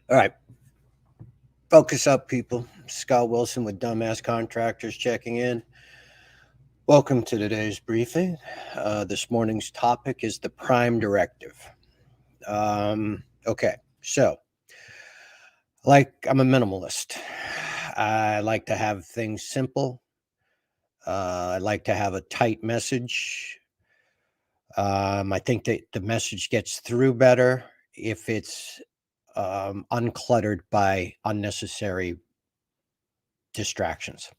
All right, focus up, people. Scott Wilson with Dumbass Contractors checking in. Welcome to today's briefing. This morning's topic is the Prime Directive. Okay, so I'm a minimalist. I like to have things simple. I like to have a tight message. I think that the message gets through better if it's uncluttered by unnecessary distractions.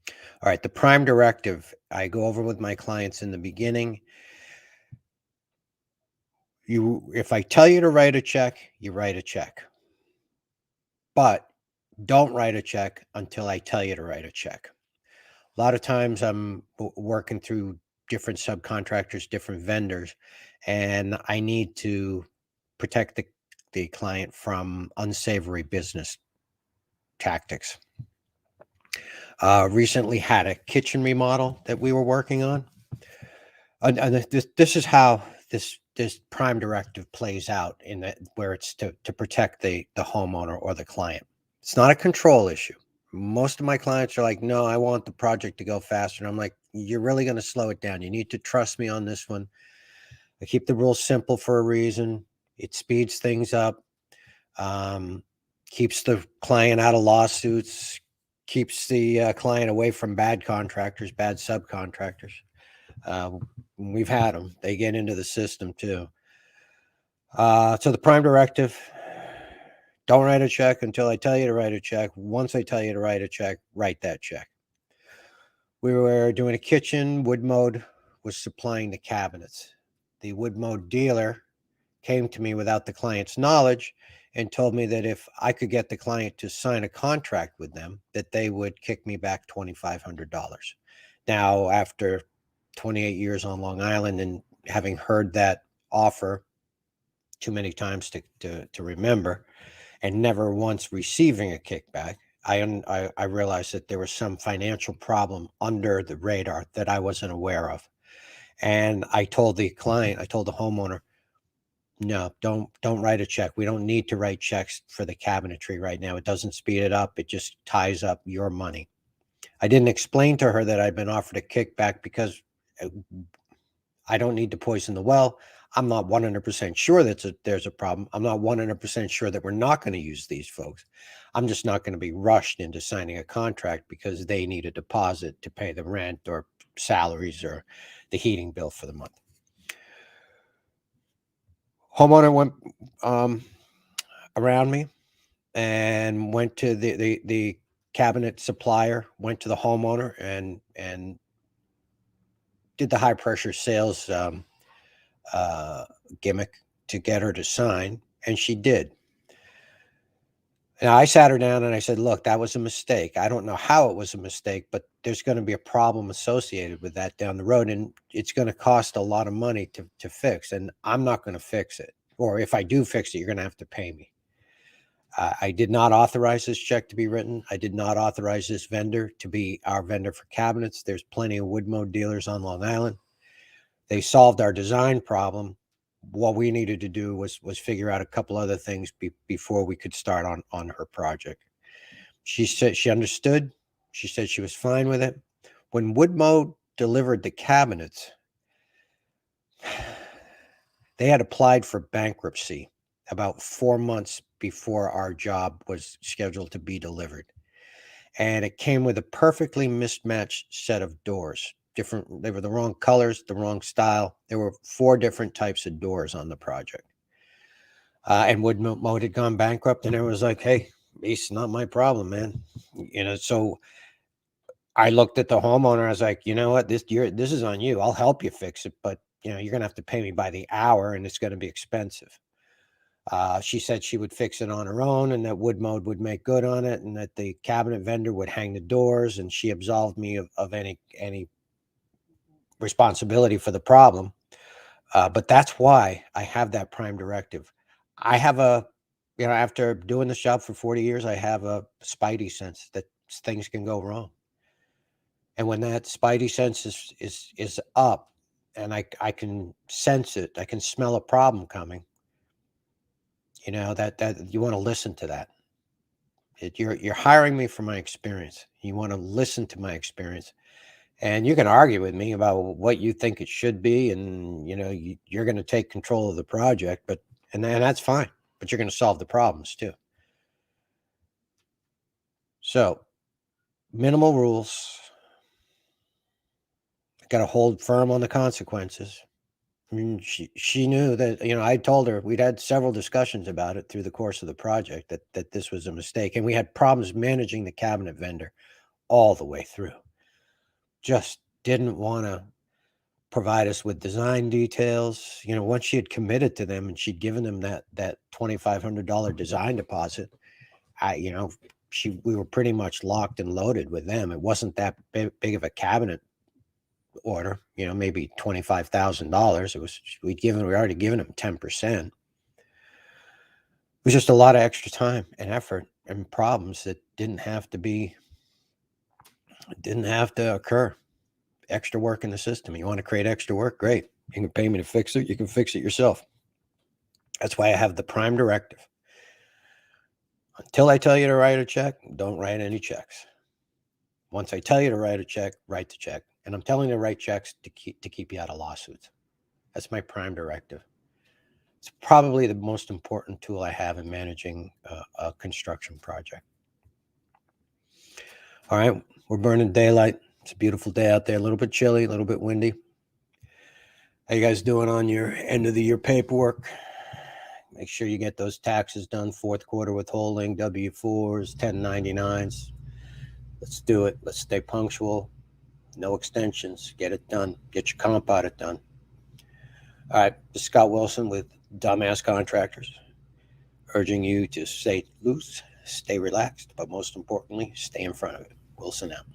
All right, the Prime Directive, I go over with my clients in the beginning. If I tell you to write a check, you write a check. But don't write a check until I tell you to write a check. A lot of times I'm working through different subcontractors, different vendors, and I need to protect the client from unsavory business tactics. Recently had a kitchen remodel that we were working on. And this is how this Prime Directive plays out in that where it's to protect the homeowner or the client. It's not a control issue. Most of my clients are like, no, I want the project to go faster. And I'm like, you're really going to slow it down. You need to trust me on this one. I keep the rules simple for a reason. It speeds things up, um, keeps the client out of lawsuits, keeps the client away from bad contractors, bad subcontractors. Uh, we've had them. They get into the system too. So the Prime Directive, don't write a check until I tell you to write a check. Once I tell you to write a check, write that check. We were doing a kitchen. Woodmode was supplying the cabinets. The Woodmode dealer came to me without the client's knowledge and told me that if I could get the client to sign a contract with them, that they would kick me back $2,500. Now, after 28 years on Long Island and having heard that offer too many times to remember, and never once receiving a kickback, I realized that there was some financial problem under the radar that I wasn't aware of. And I told the client, I told the homeowner, no, don't write a check. We don't need to write checks for the cabinetry right now. It doesn't speed it up. It just ties up your money. I didn't explain to her that I'd been offered a kickback because uh, I don't need to poison the well. I'm not 100% sure that there's a problem. I'm not 100% sure that we're not going to use these folks. I'm just not going to be rushed into signing a contract because they need a deposit to pay the rent or salaries or the heating bill for the month. Homeowner went um, around me and went to the cabinet supplier, went to the homeowner and did the high pressure sales uh, gimmick to get her to sign, and she did. Now I sat her down and I said, "Look, that was a mistake. I don't know how it was a mistake, but there's going to be a problem associated with that down the road, and it's going to cost a lot of money to fix. And I'm not going to fix it, or if I do fix it, you're going to have to pay me." I did not authorize this check to be written. I did not authorize this vendor to be our vendor for cabinets. There's plenty of Woodmode dealers on Long Island. They solved our design problem. What we needed to do was figure out a couple other things before we could start on her project. She said she understood. She said she was fine with it. When Woodmode delivered the cabinets, they had applied for bankruptcy about 4 months before our job was scheduled to be delivered. And it came with a perfectly mismatched set of doors. Different, they were the wrong colors, the wrong style. There were 4 different types of doors on the project. And Woodmode had gone bankrupt, and it was like, hey, it's not my problem, man. So I looked at the homeowner. I was like, you know what, this is on you. I'll help you fix it, but you're gonna have to pay me by the hour, and it's gonna be expensive. She said she would fix it on her own and that Woodmode would make good on it and that the cabinet vendor would hang the doors, and she absolved me of any responsibility for the problem. But that's why I have that Prime Directive. I have after doing this job for 40 years, I have a spidey sense that things can go wrong. And when that spidey sense is up and I can sense it, I can smell a problem coming, You know, that you want to listen to that. You're hiring me for my experience. You want to listen to my experience, and you can argue with me about what you think it should be, and you're going to take control of the project, and that's fine. But you're going to solve the problems too. So, minimal rules. Got to hold firm on the consequences. I mean, she knew that, I told her we'd had several discussions about it through the course of the project, that this was a mistake, and we had problems managing the cabinet vendor all the way through. Just didn't want to provide us with design details. Once she had committed to them and she'd given them that $2,500 design deposit, we were pretty much locked and loaded with them. It wasn't that big of a cabinet order, maybe $25,000. We'd already given them 10%. It was just a lot of extra time and effort and problems that didn't have to occur. Extra work in the system. You want to create extra work? Great. You can pay me to fix it. You can fix it yourself. That's why I have the Prime Directive. Until I tell you to write a check, don't write any checks. Once I tell you to write a check, write the check. And I'm telling you to write checks to keep you out of lawsuits. That's my Prime Directive. It's probably the most important tool I have in managing a construction project. All right, we're burning daylight. It's a beautiful day out there, a little bit chilly, a little bit windy. How you guys doing on your end of the year paperwork? Make sure you get those taxes done, fourth quarter withholding, W-4s, 1099s. Let's do it. Let's stay punctual. No extensions. Get it done. Get your comp audit done. All right, this is Scott Wilson with Dumbass Contractors, urging you to stay loose, stay relaxed, but most importantly, stay in front of it. Wilson out.